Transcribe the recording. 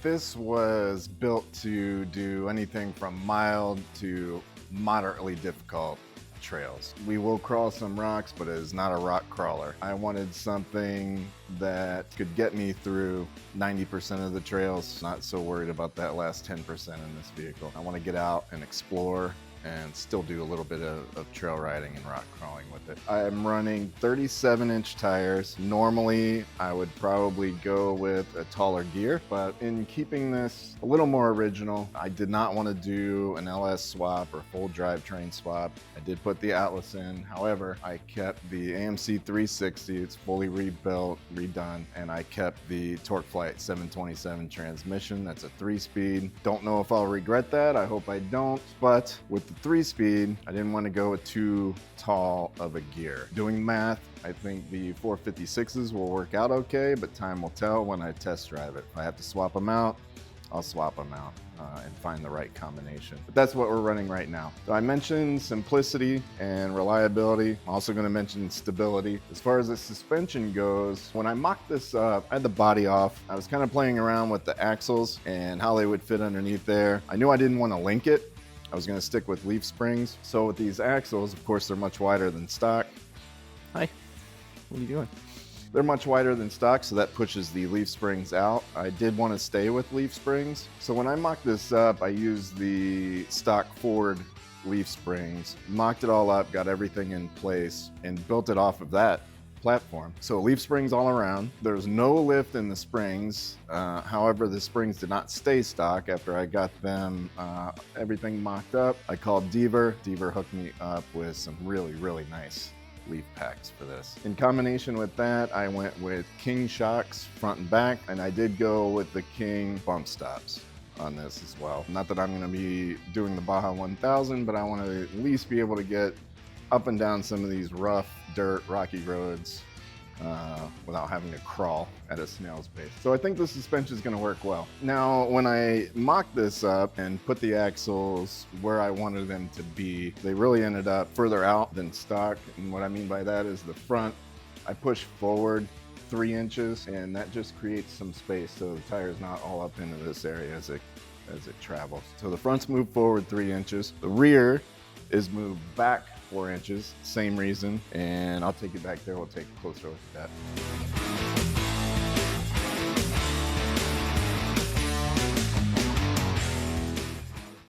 This was built to do anything from mild to moderately difficult trails. We will crawl some rocks, but it is not a rock crawler. I wanted something that could get me through 90% of the trails. Not so worried about that last 10% in this vehicle. I want to get out and explore and still do a little bit of trail riding and rock crawling with it. I am running 37-inch tires. Normally, I would probably go with a taller gear, but in keeping this a little more original, I did not want to do an LS swap or full drivetrain swap. I did put the Atlas in. However, I kept the AMC 360. It's fully rebuilt, redone, and I kept the TorqueFlite 727 transmission. That's a 3-speed. Don't know if I'll regret that. I hope I don't, but with the 3-speed, I didn't want to go with too tall of a gear. Doing math, I think the 456s will work out okay, but time will tell when I test drive it. If I have to swap them out, I'll swap them out and find the right combination. But that's what we're running right now. So I mentioned simplicity and reliability. I'm also going to mention stability. As far as the suspension goes, when I mocked this up, I had the body off. I was kind of playing around with the axles and how they would fit underneath there. I knew I didn't want to link it. I was going to stick with leaf springs. So with these axles, of course, they're much wider than stock. Hi, what are you doing? They're much wider than stock, so that pushes the leaf springs out. I did want to stay with leaf springs. So when I mocked this up, I used the stock Ford leaf springs, mocked it all up, got everything in place, and built it off of that platform. So leaf springs all around. There's no lift in the springs. However, the springs did not stay stock after I got them everything mocked up. I called Deaver. Deaver hooked me up with some really nice leaf packs for this. In combination with that, I went with King shocks front and back, and I did go with the King bump stops on this as well. Not that I'm going to be doing the Baja 1000, but I want to at least be able to get up and down some of these rough dirt rocky roads without having to crawl at a snail's pace. So I think the suspension is going to work well. Now, when I mocked this up and put the axles where I wanted them to be, they really ended up further out than stock. And what I mean by that is the front, I pushed forward 3 inches, and that just creates some space so the tire is not all up into this area as it travels. So the front's moved forward 3 inches. The rear is moved back 4 inches, same reason, and I'll take you back there. We'll take a closer look at that.